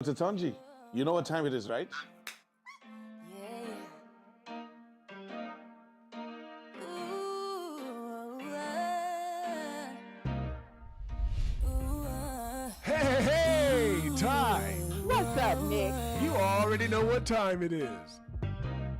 To Tongie, you know what time it is, right? Hey, time! What's up, Nick? You already know what time it is.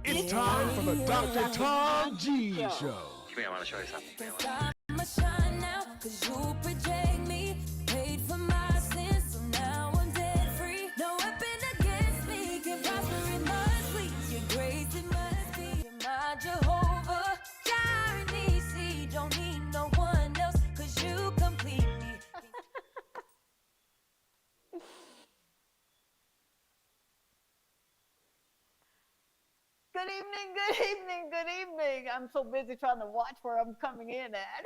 It's time for the Dr. Tongie Show. Come here, I want to show you something. I'ma shine now, cause you project me. Paid for my sins, so now I'm dead free. No weapon against me can prosper, it must please your grace, it must be. You're my Jehovah, Jireh, Nisi. Don't need no one else, cause you complete me. Good evening, good evening, good evening. I'm so busy trying to watch where I'm coming in at.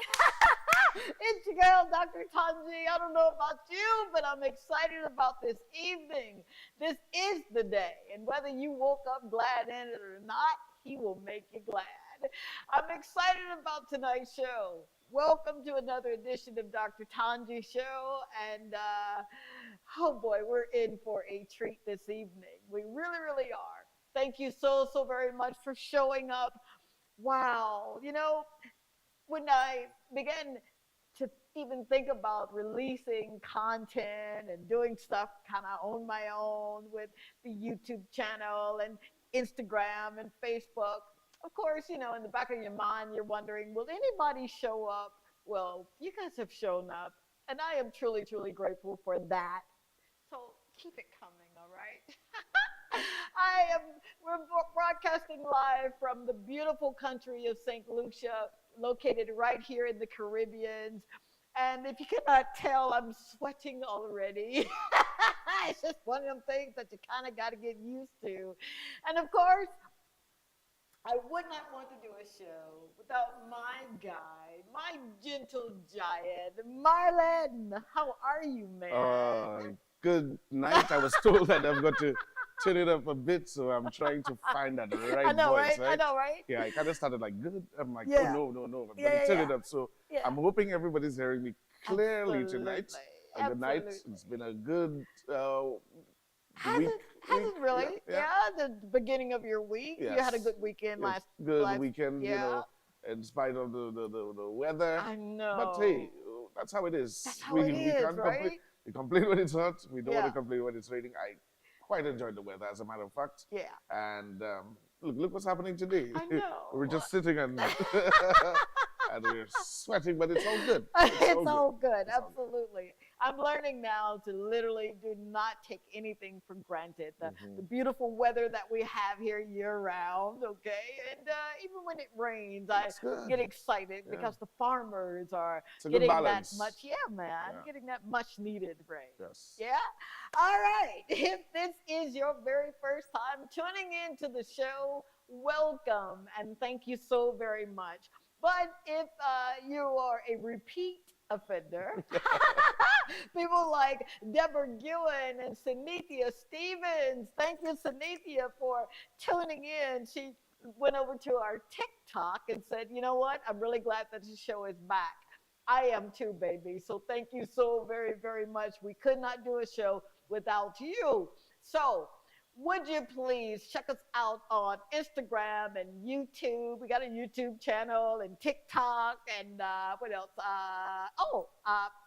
It's your girl, Dr. Tongie. I don't know about you, but I'm excited about this evening. This is the day, and whether you woke up glad in it or not, he will make you glad. I'm excited about tonight's show. Welcome to another edition of Dr. Tongie Show, and oh boy, we're in for a treat this evening. We really, really are. Thank you so, so very much for showing up. Wow. You know, when I began to even think about releasing content and doing stuff kind of on my own with the YouTube channel and Instagram and Facebook, of course, you know, in the back of your mind, you're wondering, will anybody show up? Well, you guys have shown up, and I am truly, truly grateful for that. So keep it coming, all right? We're broadcasting live from the beautiful country of St. Lucia, located right here in the Caribbean. And if you cannot tell, I'm sweating already. It's just one of them things that you kind of got to get used to. And of course, I would not want to do a show without my guy, my gentle giant, Marlon. How are you, man? Good night. I was told that I've got to turn it up a bit, so I'm trying to find that right I know, voice, right? I know, right? Yeah, I kind of started like good. I'm like, Yeah. oh no, I'm Yeah, going to turn yeah, it up. So yeah. I'm hoping everybody's hearing me clearly tonight. Absolutely. Good night. Absolutely. It's been a good Has week. it really? Yeah. The beginning of your week. You had a Yes. good weekend Yes, last. good weekend, Yeah. you know, in spite of the weather. I know. But hey, that's how it is. That's how it is, can't right? complain. We complain when it's hot. We don't want Yeah. to complain when it's raining. I quite enjoyed the weather, as a matter of fact. Yeah. And look what's happening today. I know. We're just sitting and and we're sweating, but it's all good. It's all good. It's all good. Absolutely. I'm learning now to literally do not take anything for granted. The beautiful weather that we have here year round, okay? And even when it rains, I That's good. get excited Yeah. because the farmers are It's a good getting that balance. much, yeah, man, Yeah. getting that much needed rain. Yes. Yeah. All right. If this is your very first time tuning into the show, welcome and thank you so very much. But if you are a repeat offender, people like Deborah Gillen and Sanithia Stevens, thank you, Sanithia, for tuning in. She went over to our TikTok and said, you know what? I'm really glad that the show is back. I am too, baby. So thank you so very, very much. We could not do a show without you. So would you please check us out on Instagram and YouTube? We got a YouTube channel and TikTok and what else?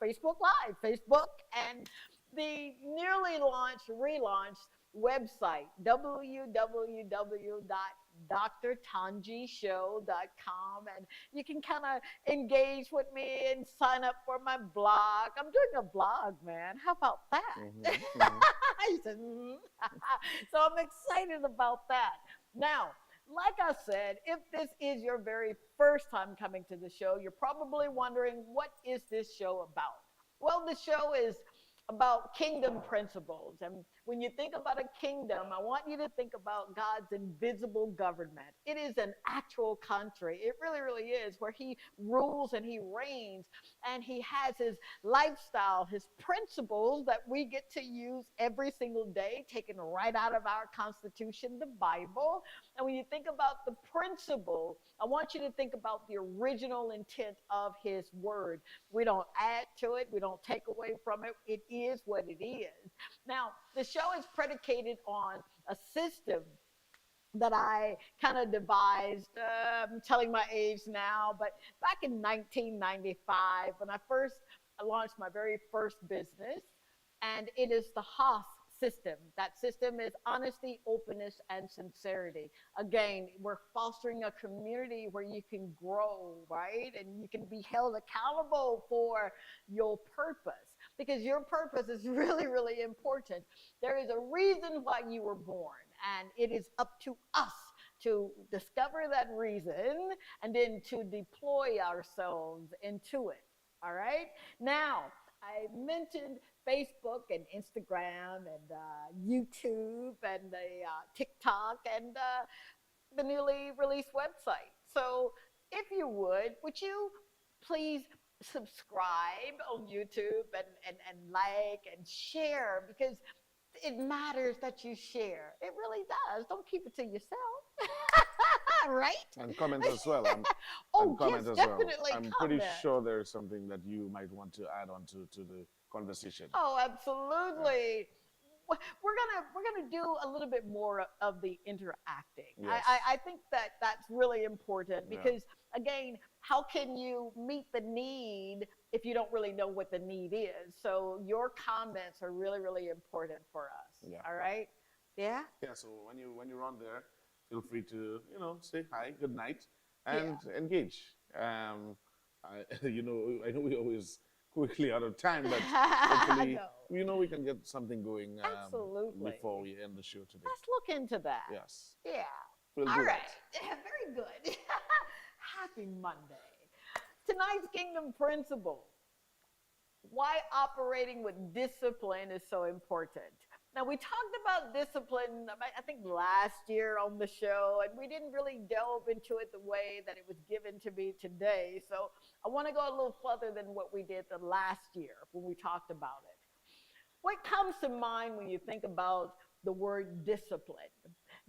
Facebook Live, Facebook, and the newly relaunched website, www.drtongieshow.com, and you can kind of engage with me and sign up for my blog. I'm doing a blog, man. How about that? He said, So I'm excited about that. Now, like I said, if this is your very first time coming to the show, you're probably wondering, what is this show about? Well, the show is about kingdom principles. And when you think about a kingdom, I want you to think about God's invisible government. It is an actual country. It really, really is, where he rules and he reigns, and he has his lifestyle, his principles that we get to use every single day, taken right out of our Constitution, the Bible. And when you think about the principle, I want you to think about the original intent of his word. We don't add to it. We don't take away from it. It is what it is. Now, the show is predicated on a system that I kind of devised. I'm telling my age now, but back in 1995, when I first launched my very first business, and it is the Haas system. That system is honesty, openness, and sincerity. Again, we're fostering a community where you can grow, right? And you can be held accountable for your purpose, because your purpose is really, really important. There is a reason why you were born, and it is up to us to discover that reason and then to deploy ourselves into it. All right? Now, I mentioned Facebook and Instagram and YouTube and the TikTok and the newly released website. So, if you would you please subscribe on YouTube and like and share, because it matters that you share. It really does. Don't keep it to yourself. Right? And comment as well. Oh, And comment yes, as well. definitely I'm pretty comment. sure there's something that you might want to add on to the conversation. Oh, absolutely. We're gonna do a little bit more of the interacting. Yes. I think that that's really important, Yeah. because again, how can you meet the need if you don't really know what the need is? So your comments are really, really important for us. Yeah. All right. Yeah. Yeah, so when you're on there, feel free to say hi, good night, and engage. I know we always quickly out of time, but hopefully No. we can get something going Absolutely. before we end the show today. Let's look into that. Yes, Yeah. we'll All do right. that. Yeah, very good. Happy Monday. Tonight's kingdom principle: why operating with discipline is so important. Now, we talked about discipline, I think, last year on the show, and we didn't really delve into it the way that it was given to me today. So I want to go a little further than what we did the last year when we talked about it. What comes to mind when you think about the word discipline?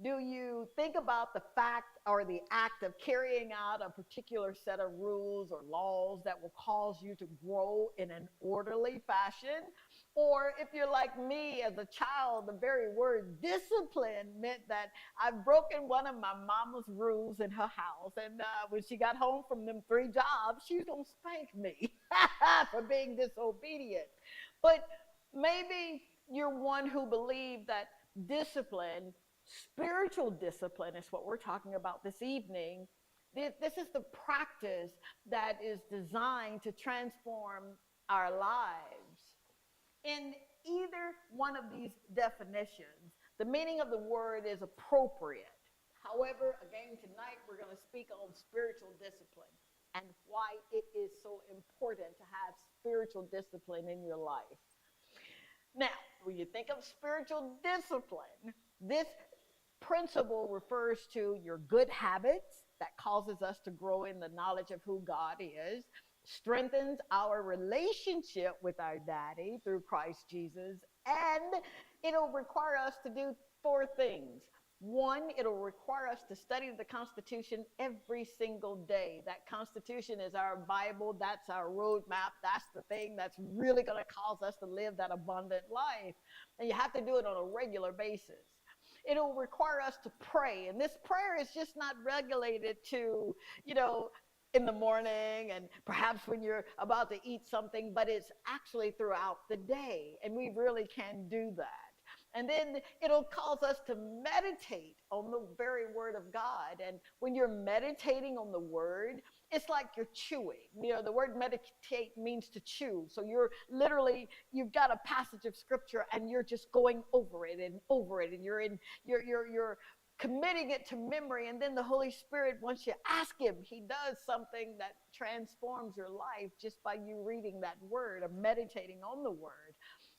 Do you think about the fact or the act of carrying out a particular set of rules or laws that will cause you to grow in an orderly fashion? Or if you're like me as a child, the very word discipline meant that I've broken one of my mama's rules in her house. And when she got home from them 3 jobs, she was going to spank me for being disobedient. But maybe you're one who believed that discipline, spiritual discipline, is what we're talking about this evening. This is the practice that is designed to transform our lives. In either one of these definitions, the meaning of the word is appropriate. However, again, tonight we're going to speak on spiritual discipline and why it is so important to have spiritual discipline in your life. Now, when you think of spiritual discipline, this principle refers to your good habits that causes us to grow in the knowledge of who God is, strengthens our relationship with our daddy through Christ Jesus, and it'll require us to do 4 things. 1, it'll require us to study the Constitution every single day. That Constitution is our Bible. That's our roadmap. That's the thing that's really going to cause us to live that abundant life. And you have to do it on a regular basis. It'll require us to pray. And this prayer is just not regulated to, in the morning and perhaps when you're about to eat something, but it's actually throughout the day. And we really can do that. And then it'll cause us to meditate on the very word of God. And when you're meditating on the word, it's like you're chewing. The word meditate means to chew. So you've got a passage of scripture and you're just going over it and over it. And you're committing it to memory. And then the Holy Spirit, once you ask him, he does something that transforms your life just by you reading that word or meditating on the word.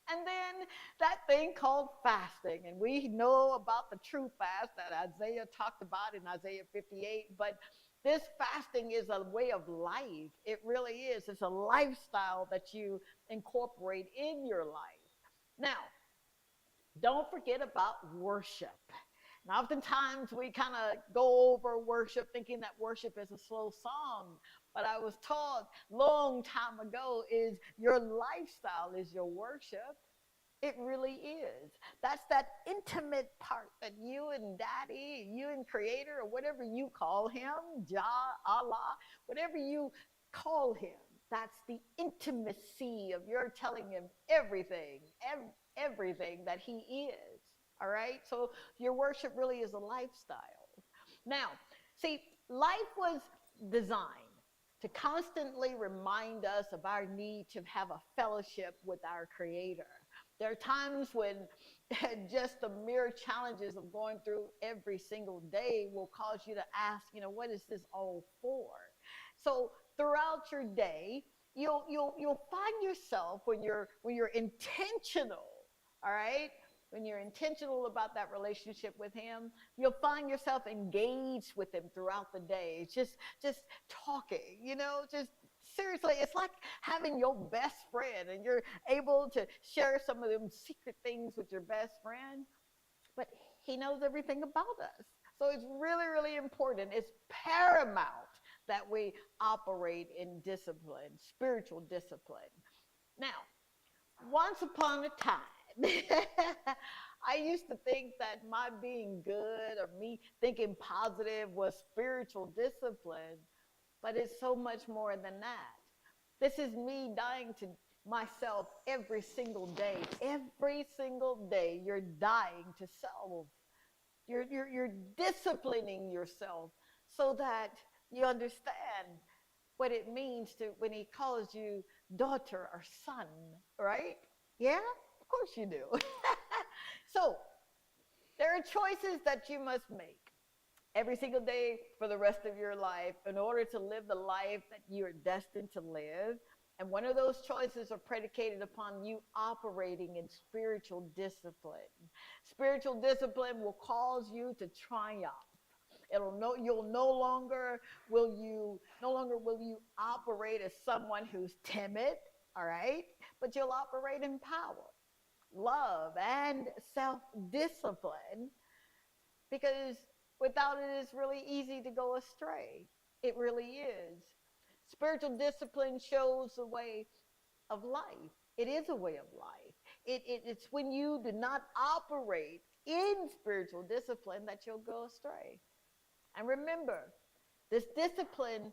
And then that thing called fasting. And we know about the true fast that Isaiah talked about in Isaiah 58. But this fasting is a way of life. It really is. It's a lifestyle that you incorporate in your life. Now, don't forget about worship. And oftentimes we kind of go over worship thinking that worship is a slow song. But I was taught long time ago is your lifestyle is your worship. It really is. That's that intimate part that you and daddy, you and creator, or whatever you call him, Jah, Allah, whatever you call him, that's the intimacy of your telling him everything, everything that he is. All right? So your worship really is a lifestyle. Now, see, life was designed to constantly remind us of our need to have a fellowship with our creator. There are times when just the mere challenges of going through every single day will cause you to ask, what is this all for? So throughout your day, you'll find yourself when you're intentional, all right? When you're intentional about that relationship with him, you'll find yourself engaged with him throughout the day. It's just talking, just seriously, it's like having your best friend and you're able to share some of them secret things with your best friend, but he knows everything about us. So it's really, really important. It's paramount that we operate in discipline, spiritual discipline. Now, once upon a time, I used to think that my being good or me thinking positive was spiritual discipline, but it's so much more than that. This is me dying to myself every single day. Every single day, you're dying to self. You're disciplining yourself so that you understand what it means to when he calls you daughter or son, right? Yeah, of course you do. So there are choices that you must make every single day for the rest of your life in order to live the life that you are destined to live. And one of those choices are predicated upon you operating in spiritual discipline. Spiritual discipline will cause you to triumph. You'll no longer will you operate as someone who's timid, all right? But you'll operate in power, love, and self-discipline, because without it, it's really easy to go astray. It really is. Spiritual discipline shows the way of life. It is a way of life. It's when you do not operate in spiritual discipline that you'll go astray. And remember, this discipline,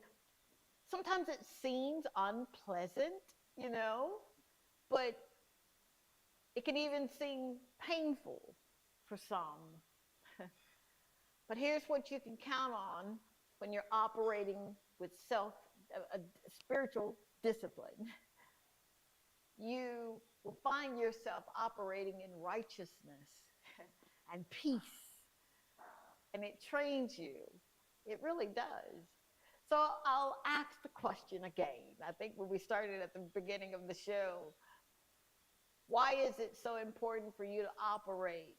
sometimes it seems unpleasant, but it can even seem painful for some. But here's what you can count on when you're operating with spiritual discipline. You will find yourself operating in righteousness and peace. And it trains you. It really does. So I'll ask the question again. I think when we started at the beginning of the show, why is it so important for you to operate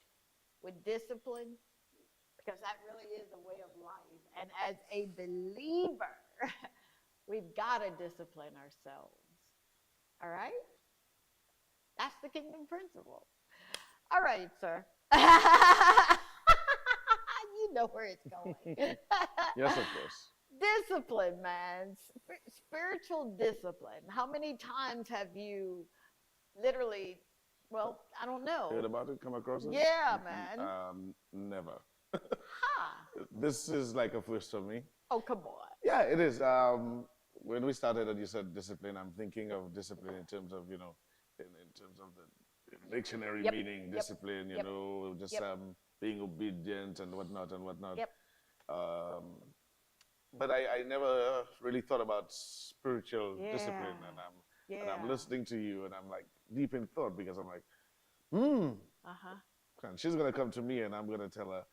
with discipline? Because that really is a way of life. And as a believer, we've got to discipline ourselves. All right? That's the kingdom principle. All right, sir. You know where it's going. Yes, of course. Discipline, man. Spiritual discipline. How many times have you literally, well, I don't know. Heard about it? Come across it? Yeah, man. Never. Huh. This is like a first for me. Oh, come on. Yeah, it is. When we started and you said discipline, I'm thinking of discipline in terms of, in terms of the dictionary meaning, discipline, just being obedient and whatnot and whatnot. Yep. But I never really thought about spiritual discipline, and I'm listening to you and I'm like deep in thought because I'm like, and she's gonna come to me and I'm gonna tell her,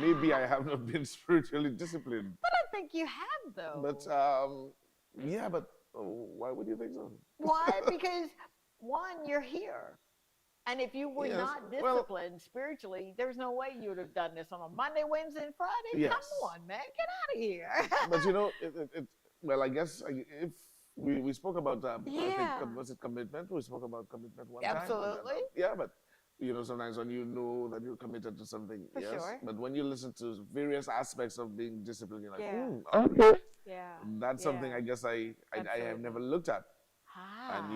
maybe I have not been spiritually disciplined. But I think you have, though. But why would you think so? Why? Because, one, you're here. And if you were not disciplined spiritually, there's no way you would have done this on a Monday, Wednesday, and Friday. Yes. Come on, man. Get out of here. But I guess if we spoke about, I think, was it commitment? We spoke about commitment one time. Absolutely. Yeah, but sometimes when you know that you're committed to something, For sure. But when you listen to various aspects of being disciplined, you're like, Yeah. That's something I guess I have never looked at. Ah. And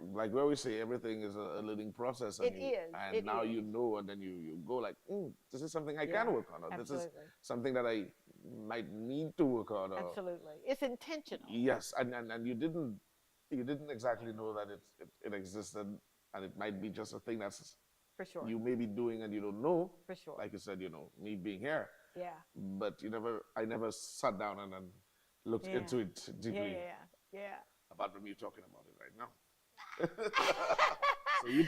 like we always say, everything is a learning process. It And is, And it now is. you know, and then you go like, this is something I Yeah, can work on, or this is absolutely. something that I might need to work on, or Absolutely. It's intentional. yes, and you didn't exactly know that it existed, and it might be just a thing that's For sure. you may be doing and you don't know. For sure. Like you said, me being here, Yeah. but I never sat down and then looked Yeah. into it Yeah, deeply. yeah, yeah. Apart from you talking about it right now. So you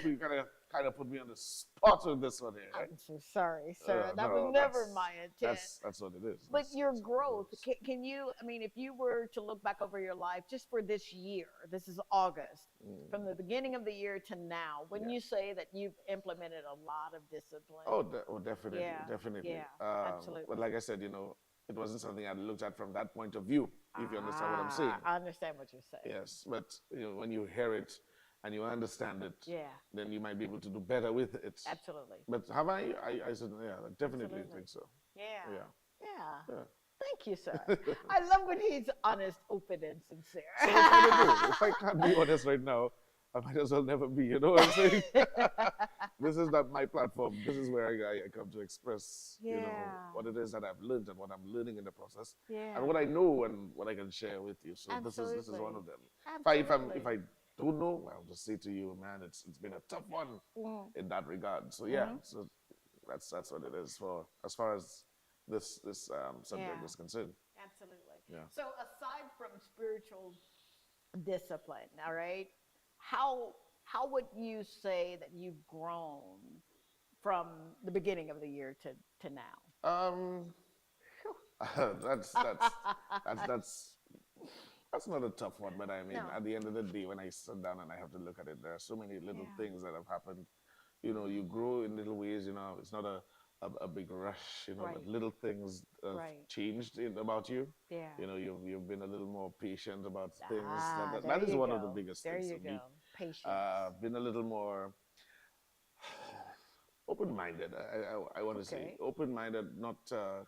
kind of put me on the spot with this one here, right? I'm so sorry, sir. That No, was never that's- my intent. That's what it is. But your That's what it growth, is. can you, I mean, if you were to look back over your life just for this year, this is August, from the beginning of the year to now, when Yeah. you say that you've implemented a lot of discipline? Definitely, Yeah, definitely. yeah, absolutely. But like I said, it wasn't something I looked at from that point of view, if you understand what I'm saying. I understand what you're saying. Yes, but when you hear it and you understand it, Yeah, then you might be able to do better with it. absolutely. But have I? I said, yeah, I definitely Absolutely. think so. Yeah. Yeah. Yeah. Yeah. Thank you, sir. I love when he's honest, open, and sincere. So what can I do? If I can't be honest right now, I might as well never be. You know what I'm saying? This is not my platform. This is where I come to express, Yeah. what it is that I've learned and what I'm learning in the process, Yeah. and what I know and what I can share with you. So this is Absolutely. one of them. Absolutely. If I don't know, I'll just say to you, man, it's been a tough one in that regard. So yeah, so that's what it is for as far as this subject Yeah. is concerned. Absolutely. Yeah. So aside from spiritual discipline, all right, how would you say that you've grown from the beginning of the year to now? That's not a tough one, but I mean, No. at the end of the day, when I sit down and I have to look at it, there are so many little Yeah. things that have happened. You grow in little ways. It's not a big rush. But Right. little things have Right. changed about you. Yeah. You've been a little more patient about things. Ah, That there is you one of the go. biggest There things you for me. go. Patience. Been a little more open-minded. I want to say Okay. open-minded, not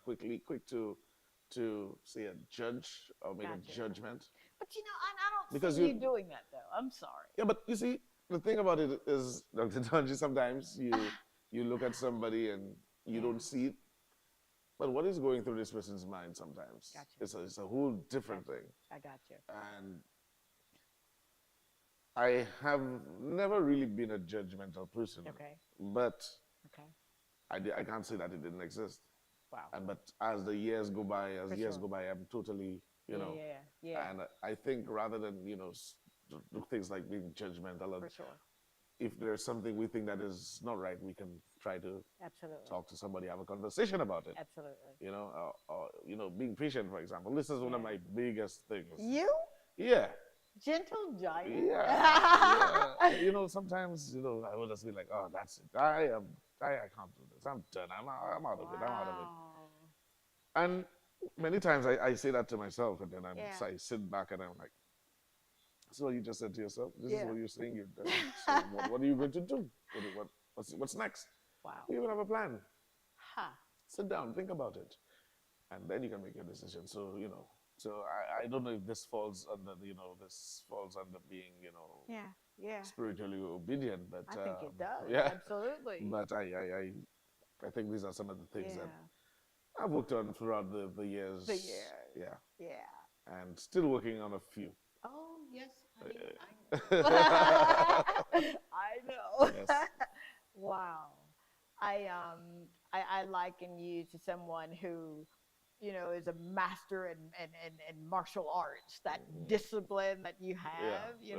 quick to say a judge or make a Gotcha. judgment. But I don't Because see you- you doing that though. I'm sorry. Yeah, but you see, the thing about it is, Dr. Tongie, sometimes you look at somebody and you don't see it. But what is going through this person's mind sometimes? Gotcha. It's a whole different thing. I got you. And I have never really been a judgmental person. Okay. But Okay. I can't say that it didn't exist. Wow. But as the years go by, For sure. I'm totally, Yeah. and I think rather than, do things like being judgmental, For sure. if there's something we think that is not right, we can try to Absolutely. talk to somebody, have a conversation about it. Absolutely. Or being patient, for example. This is one of Yeah. my biggest things. You, Yeah. gentle giant. Yeah. Sometimes, I would just be like, oh, that's it. I can't do this. I'm done. I'm out of it. I'm out of it. Wow. And many times I say that to myself, and then Yeah. I sit back and I'm like, so you just said to yourself, this Yeah. is what you're saying you're done. So what are you going to do? What's next? Wow. You even have a plan. Ha. Sit down, think about it, and then you can make your decision. So I don't know if this falls under being Yeah. Yeah. spiritually obedient, but I think it does. Yeah, Absolutely. but I think these are some of the things that Yeah. I've worked on throughout the years. The years. Yeah, Yeah. and still working on a few. Oh yes, honey, Yeah. I know. I know. Yes. Wow. I liken you to someone who, is a master in martial arts. That discipline that you have, yeah.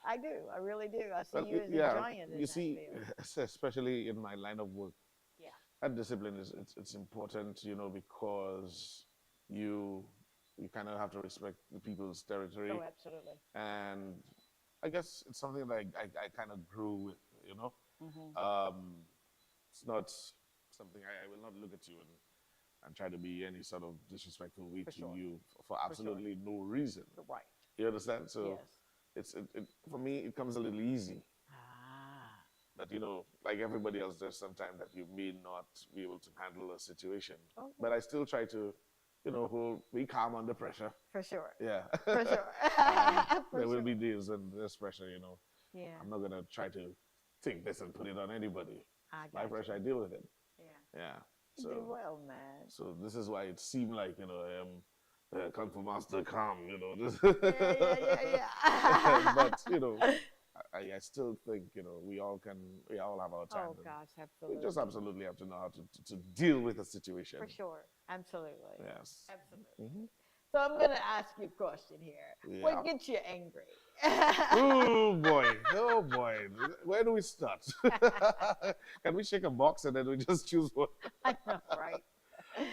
I do. I really do. I see Well, you as a yeah, giant in you that see, field. especially in my line of work, Yeah. that discipline it's important, because you kind of have to respect the people's territory, Oh, absolutely. and I guess it's something that I kind of grew with, Mm-hmm. It's not something I will not look at you and try to be any sort of disrespectful way For to sure. you for absolutely no reason. Right. You understand? So Yes. it for me it comes a little easy. Ah. But like everybody else, there's sometimes that you may not be able to handle a situation. Oh, But I still try to, you know, who'll be calm under pressure. For sure. Yeah. For sure. For There will sure. be days when there's pressure, you know. Yeah. I'm not gonna try to take this and put it on anybody. I My got pressure, you. I deal with it. Yeah. Yeah. You do So well, man. so this is why it seemed like, you know, Kung Fu Master calm, you know. This Yeah. but you know, I still think, you know, we all have our time. Oh and gosh, we absolutely. just absolutely have to know how to deal with the situation. For sure. Absolutely. Yes. Absolutely. So I'm going to ask you a question here. Yeah. What gets you angry? Oh boy. Oh boy. Where do we start? Can we shake a box and then we just choose one? I know, right?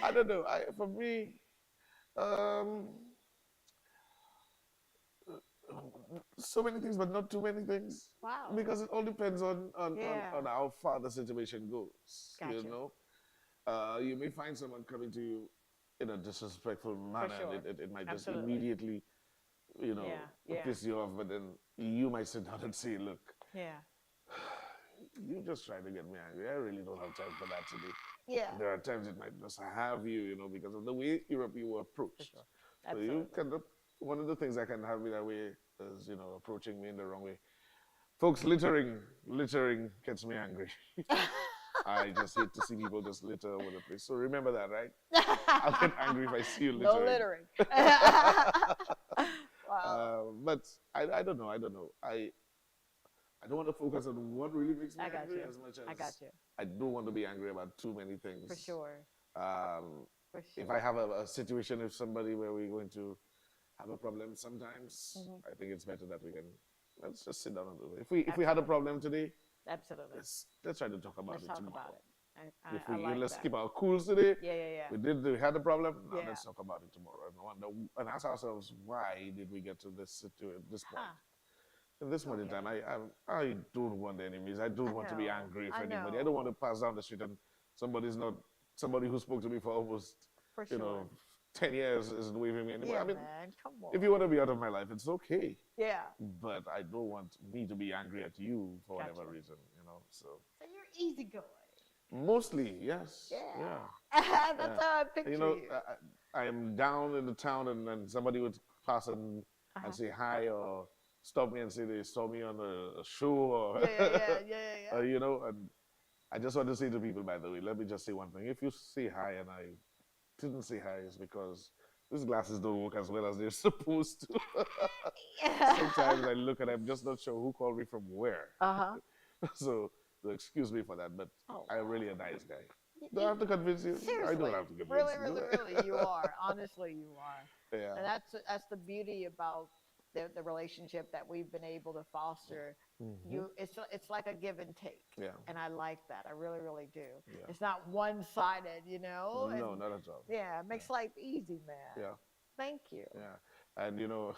I don't know. For me, um, so many things, but not too many things. Wow. Because it all depends on Yeah. how far the situation goes. Gotcha. You know, you may find someone coming to you in a disrespectful manner, sure. and it might just Absolutely. immediately, you know, Yeah. piss you off. But then you might sit down and say, "Look, Yeah. you just trying to get me angry. I really don't have time for that today." Yeah. There are times it might just have you, you know, because of the way you were approached. sure. So you Absolutely. can, one of the things that can have me that way is, you know, approaching me in the wrong way. Folks, littering gets me angry. I just hate to see people just litter over the place. So remember that, right? I'll get angry if I see you littering. No littering. Wow. But I don't know. I don't want to focus on what really makes me I got angry you. as much as I got you. I don't want to be angry about too many things. For sure. Um, For sure. if I have a situation with somebody where we're going to have a problem sometimes, I think it's better that let's just sit down and do it. If we had a problem today, Absolutely. let's try to talk about Let's it talk tomorrow. about it. If I like let's that. keep our cools today. Yeah. We had a problem. Now Yeah. let's talk about it tomorrow and ask ourselves, why did we get to this this point? Huh. At this point in time, I don't want enemies. I don't want to be know. angry with I anybody. I know. don't want to pass down the street and somebody who spoke to me for almost For you sure. know 10 years isn't waving me anymore. Yeah, I mean, man. Come on. if you want to be out of my life, it's okay. Yeah. But I don't want me to be angry at you for whatever Gotcha. reason, you know. So So you're easygoing. mostly, yes. Yeah. Yeah. That's how I picture You know, you. I am down in the town and somebody would pass and say hi or stop me and say they saw me on a show or Yeah. you know, and I just want to say to people, by the way, let me just say one thing. If you say hi and I didn't say hi, it's because these glasses don't work as well as they're supposed to. Sometimes I look and I'm just not sure who called me from where. Uh-huh. So excuse me for that, but Oh, I'm really a nice guy. Do I have to convince you? Seriously. I don't have to convince Really, you. really, you are. Honestly, you are. Yeah. And that's the beauty about the relationship that we've been able to foster. It's like a give and take. Yeah. And I like that. I really, really do. Yeah. It's not one-sided, you know? No, And, not at all. yeah, it makes life easy, man. Yeah. Thank you. Yeah. And you know,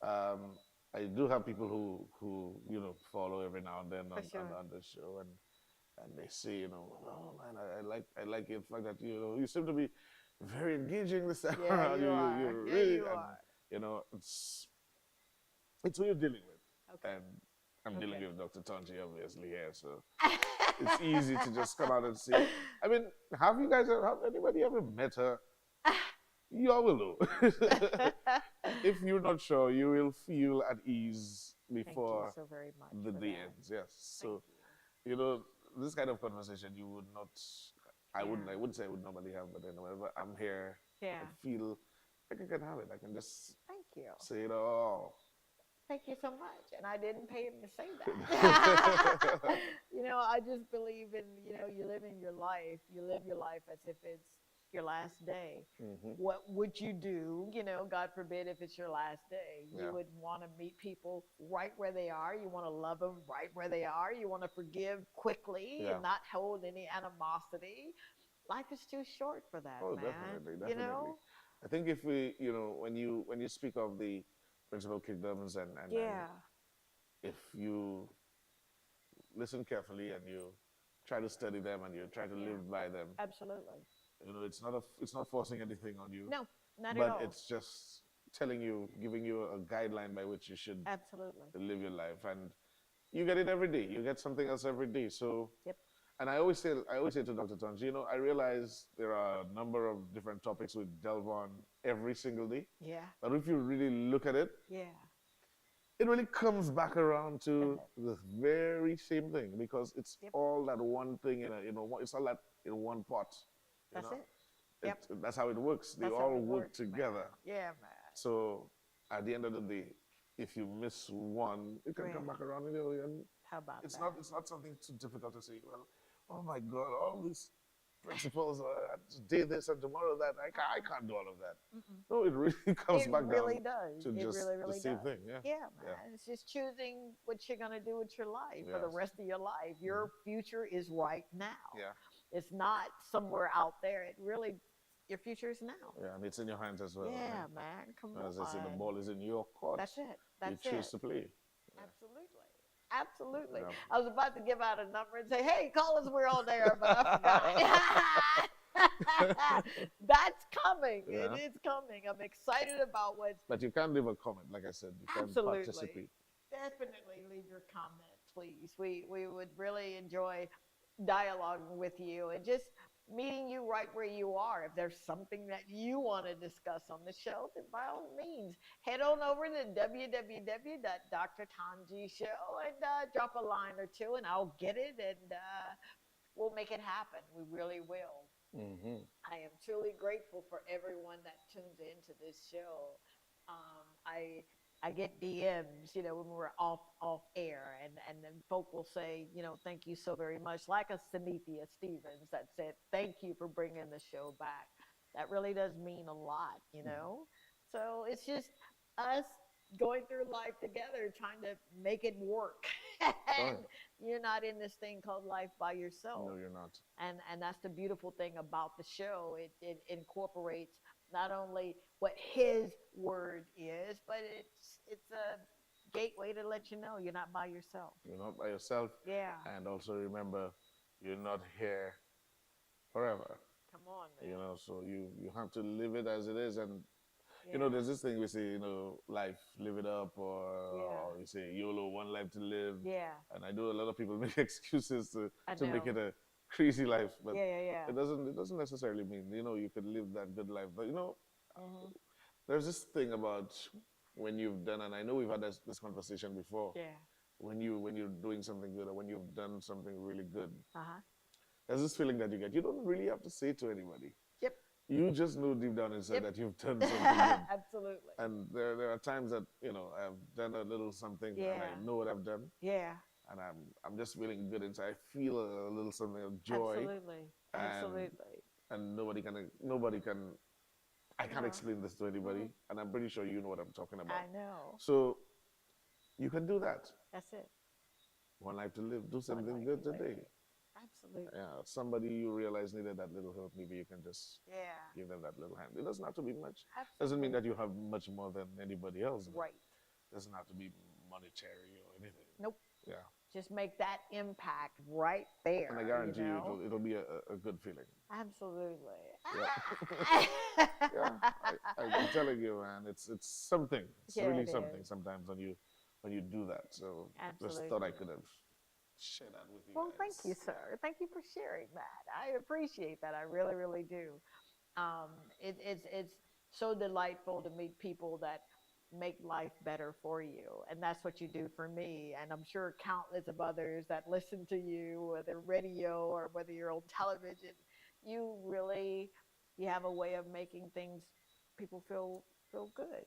I do have people who you know follow every now and then on the show and they say, you know, oh man, I like the fact that you seem to be very engaging this time Yeah, around. you are. You're Yeah, really, you and, are. you know, it's who you're dealing with. Okay. And I'm dealing Okay. with Dr. Tongie obviously here, so it's easy to just come out and say. I mean, have anybody ever met her? You all will know. If you're not sure, you will feel at ease before Thank you so very much the for day that. ends. Yes. So, you know, this kind of conversation you would not. I wouldn't say I would normally have, but anyway, I'm here. Yeah. I feel like I can have it. I can just Thank you. say it all. Thank you so much. And I didn't pay him to say that. You know, I just believe in, you living your life. You live your life as if it's your last day. What would you do? God forbid if it's your last day. You would want to meet people right where they are. You want to love them right where they are. You want to forgive quickly and not hold any animosity. Life is too short for that, man. Definitely. You know? I think if we, when you speak of the principal kingdoms and if you listen carefully and you try to study them and you try to live by them, Absolutely. it's not forcing anything on you. No, not at all. But it's just telling you, giving you a guideline by which you should Absolutely. live your life, and you get it every day. You get something else every day. So And I always say to Dr. Tongie, you know, I realize there are a number of different topics we delve on every single day. Yeah. But if you really look at it, Yeah. it really comes back around to the very same thing because it's Yep. all that one thing in a, you know, it's all that in one pot. You That's know? it. Yep. That's how it works. They That's how all it work works, man. together. Yeah, man. So at the end of the day, if you miss one, it can come Right. back around. You know, and How about it's that? not something too difficult to say. Well, oh my God, all these principles, today this and tomorrow that. I can't do all of that. No, it really comes It back really down does. to It just really, the really same does. thing. Yeah. Yeah, man. It's just choosing what you're going to do with your life for the Yes. rest of your life. Your future is right now. Yeah. It's not somewhere out there. It really, your future is now. Yeah, and it's in your hands as well. Yeah, right? man. Come As I say, the on. ball is in your court. That's it. You That's choose it. to play. Absolutely. Absolutely. Yeah. I was about to give out a number and say, hey, call us, we're on there, but I forgot. That's coming. Yeah. It is coming. I'm excited about what's But you can't leave a comment, like I said. You can Absolutely. participate. Definitely leave your comment, please. We would really enjoy dialoguing with you and just meeting you right where you are. If there's something that you want to discuss on the show, then by all means, head on over to www.drtongie show and drop a line or two, and I'll get it, and we'll make it happen. We really will. Mm-hmm. I am truly grateful for everyone that tunes into this show. I get DMs, you know, when we're off air, and then folk will say, you know, thank you so very much, like a Sanithia Stevens that said, thank you for bringing the show back. That really does mean a lot, you know. So it's just us going through life together, trying to make it work. And you're not in this thing called life by yourself. No, you're not. And that's the beautiful thing about the show. It incorporates not only what his word is, but it's a gateway to let you know you're not by yourself. You're not by yourself. Yeah. And also remember, you're not here forever. Come on, man. You know, so you have to live it as it is. And you know, there's this thing we say, you know, life, live it up, or you say YOLO, one life to live. Yeah. And I know a lot of people make excuses to make know. it a crazy life, but Yeah. it doesn't necessarily mean, you know, you could live that good life. But you know, there's this thing about when you've done, and I know we've had this conversation before. Yeah. When you're doing something good, or when you've done something really good, Uh-huh. there's this feeling that you get. You don't really have to say it to anybody. Yep. You just know deep down inside that you've done something good. Absolutely. And there are times that, you know, I've done a little something and I know what I've done, Yeah. and I'm just feeling good inside. I feel a little something of joy. Absolutely. Absolutely. And nobody can I can't explain this to anybody, and I'm pretty sure you know what I'm talking about. I know. So you can do that. That's it. One life to live. Do something life good to live. today. Absolutely. Yeah, somebody you realize needed that little help. Maybe you can just Yeah. give them that little hand. It doesn't have to be much. Absolutely. Doesn't mean that you have much more than anybody else. Right. Doesn't have to be monetary or anything. Nope. Yeah. Just make that impact right there. And I guarantee you, know? it'll be a good feeling. Absolutely. Yeah, I'm telling you, man, it's something. It's Yeah, really it something is. sometimes when you do that. So just thought I could have shared that with you. Well, thank guys. you, sir. Thank you for sharing that. I appreciate that. I really, really do. It's so delightful to meet people that make life better for you, and that's what you do for me. And I'm sure countless of others that listen to you, whether radio or whether you're on television. You have a way of making people feel good.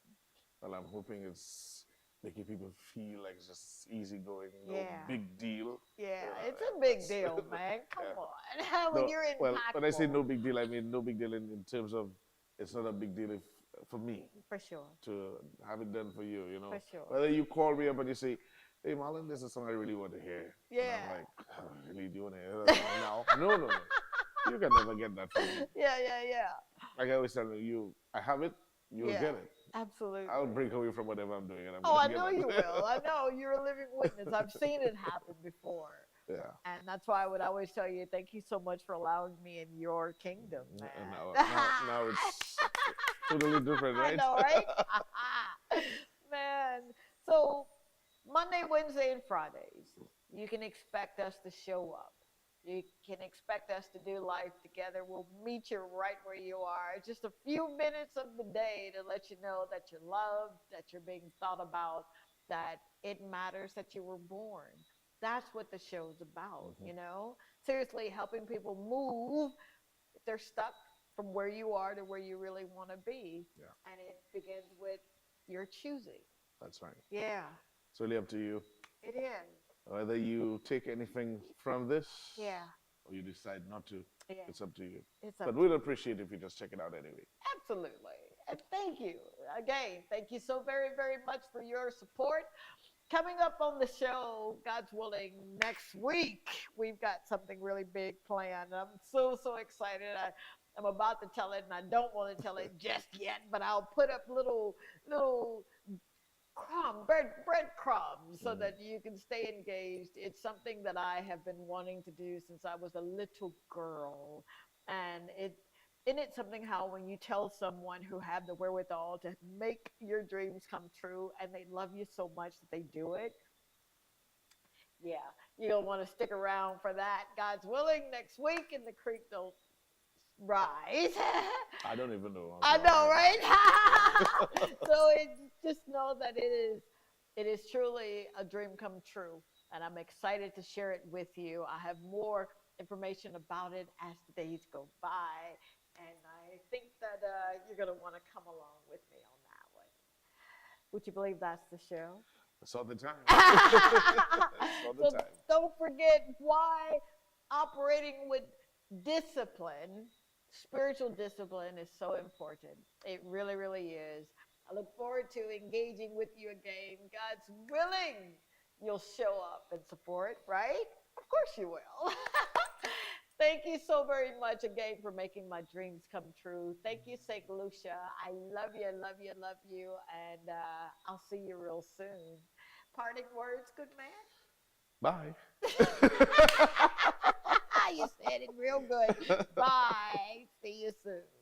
Well, I'm hoping it's making people feel like it's just easygoing, no Yeah. big deal. Yeah, it's a big deal, man. Come on. When you're impactful. Well, when I say no big deal, I mean no big deal in terms of it's not a big deal for me For sure. to have it done for you, you know. For sure. Whether you call me up and you say, hey, Marlon, this is a song I really want to hear. Yeah. And I'm like, oh, really, do you want to hear that song now? No. You can never get that from me. Yeah. Like I always tell you, I have it, you'll Yeah. get it. Absolutely. I'll break away from whatever I'm doing. And I'm Oh, I gonna know get you it. will. I know. You're a living witness. I've seen it happen before. Yeah. And that's why I would always tell you, thank you so much for allowing me in your kingdom, man. And now it's totally different, right? I know, right? Man. So Monday, Wednesday, and Fridays, you can expect us to show up You can expect us to do life together. We'll meet you right where you are. Just a few minutes of the day to let you know that you're loved, that you're being thought about, that it matters that you were born. That's what the show's about, you know? Seriously, helping people move if they're stuck from where you are to where you really want to be. Yeah. And it begins with your choosing. That's right. Yeah, It's really up to you. it is. Whether you take anything from this Yeah, or you decide not to, yeah. it's up to you. It's up But we'd appreciate if you just check it out anyway. Absolutely. And thank you. Again, thank you so very, very much for your support. Coming up on the show, God's willing, next week, we've got something really big planned. I'm so, so excited. I'm about to tell it, and I don't want to tell it just yet, but I'll put up little breadcrumbs so that you can stay engaged. It's something that I have been wanting to do since I was a little girl. And it's something how when you tell someone who have the wherewithal to make your dreams come true and they love you so much that they do it, yeah, you'll want to stick around for that. God's willing, next week, and the creek don't rise. I don't even know. I know, right? So just know that it is truly a dream come true, and I'm excited to share it with you. I have more information about it as the days go by, and I think that you're going to want to come along with me on that one. Would you believe that's the show? That's all the time. That's all the So time. don't forget why operating with discipline, spiritual discipline, is so important. It really, really is. I look forward to engaging with you again. God's willing, you'll show up and support, right? Of course you will. Thank you so very much again for making my dreams come true. Thank you, St. Lucia. I love you, love you, love you, and I'll see you real soon. Parting words, good man? Bye. You said it real good. Bye. See you soon.